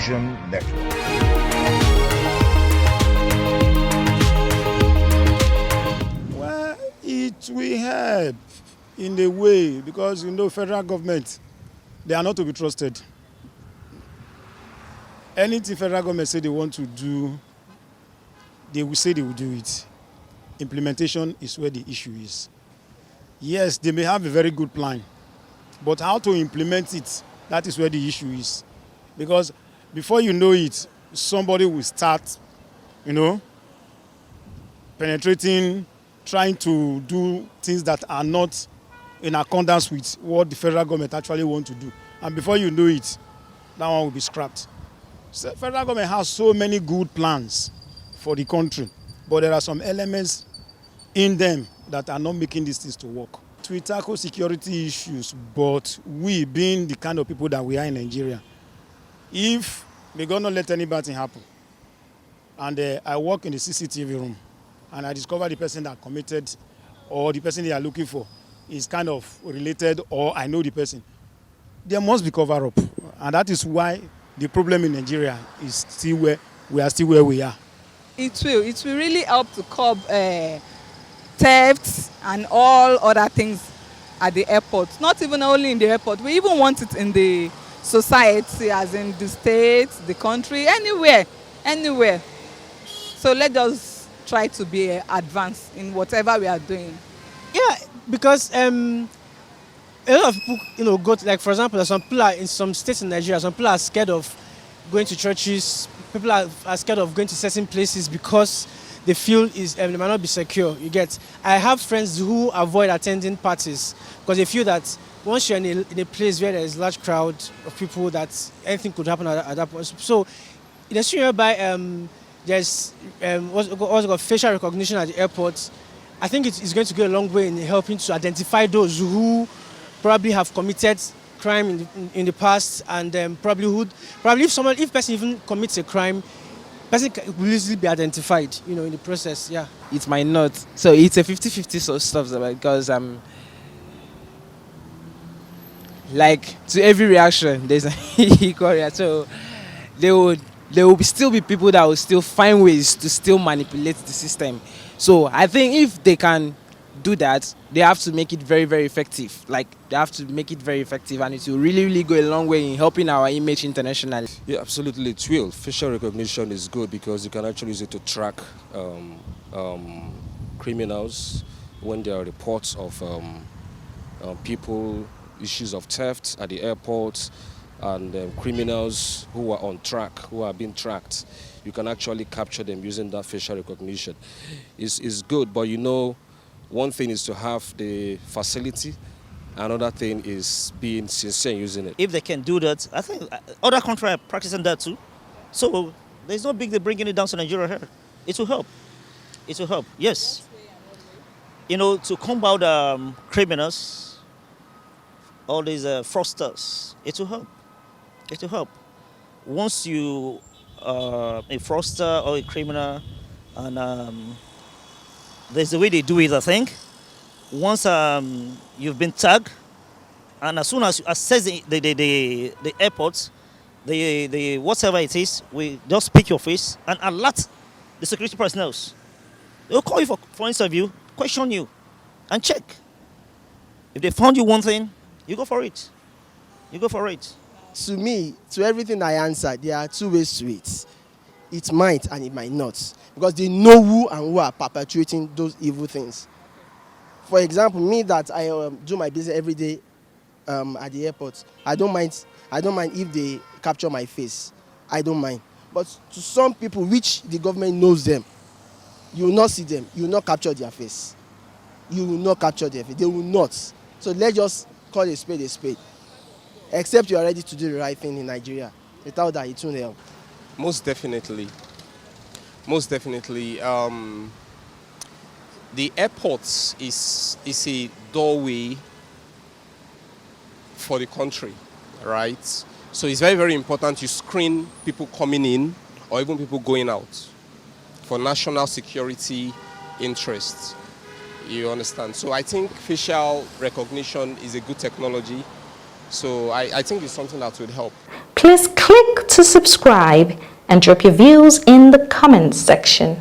Television Network. Well, it will help in a way because, federal government, they are not to be trusted. Anything federal government say they want to do, they will say they will do it. Implementation is where the issue is. Yes, they may have a very good plan, but how to implement it, that is where the issue is. Because before you know it, somebody will start, penetrating, trying to do things that are not in accordance with what the federal government actually want to do. And before you know it, that one will be scrapped. So federal government has so many good plans for the country, but there are some elements in them that are not making these things to work. We tackle security issues, but we being the kind of people that we are in Nigeria, if we're going to let any bad thing happen, and I work in the CCTV room, and I discover the person that committed or the person they are looking for is kind of related or I know the person, there must be cover up. And that is why the problem in Nigeria is still where we are. It will really help to curb theft and all other things at the airport. Not even only in the airport, we even want it in the society, as in the state, the country, anywhere. So let us try to be advanced in whatever we are doing. Yeah, because a lot of people, go to, like, for example, some people are in some states in Nigeria, some people are scared of going to churches, people are scared of going to certain places because they feel they might not be secure. You get? I have friends who avoid attending parties because they feel that once you're in a place where there is a large crowd of people, that anything could happen at that point. So in a situation whereby there's what's called facial recognition at the airport, I think it's going to go a long way in helping to identify those who probably have committed crime in the past, and probably if person even commits a crime, person will easily be identified, in the process. Yeah, it might not. So it's a 50-50 sort of stuff because like to every reaction there's an equal reaction. So there will still be people that will still find ways to still manipulate the system. So I think if they can do that, they have to make it very, very effective. Like, they have to make it very effective, and it will really, really go a long way in helping our image internationally. Yeah, absolutely, it will. Facial recognition is good because you can actually use it to track criminals when there are reports of people, issues of theft at the airport, and criminals who are on track, who are being tracked. You can actually capture them using that facial recognition. It's good, but one thing is to have the facility, another thing is being sincere in using it. If they can do that, I think other countries are practicing that too. So there's no big deal bringing it down to Nigeria here. It will help. It will help, yes. To combat criminals, all these fraudsters, it will help. It will help. Once you are a fraudster or a criminal, and there's the way they do it, I think. Once you've been tagged, and as soon as you access the airport, the whatever it is, we just pick your face and alert the security personnel. They'll call you for interview, question you, and check. If they found you one thing, you go for it. You go for it. To me, to everything I answered, there are two ways to it. It might and it might not. Because they know who are perpetuating those evil things. For example, me that I do my business every day at the airport, I don't mind if they capture my face. I don't mind. But to some people, which the government knows them, you will not see them. You will not capture their face. You will not capture their face. They will not. So let's just call a spade a spade. Except you are ready to do the right thing in Nigeria. Without that, it won't help. Most definitely. The airports is a doorway for the country, right? So it's very, very important you screen people coming in or even people going out for national security interests. You understand? So I think facial recognition is a good technology. So I think it's something that would help. Please click to subscribe and drop your views in the comments section.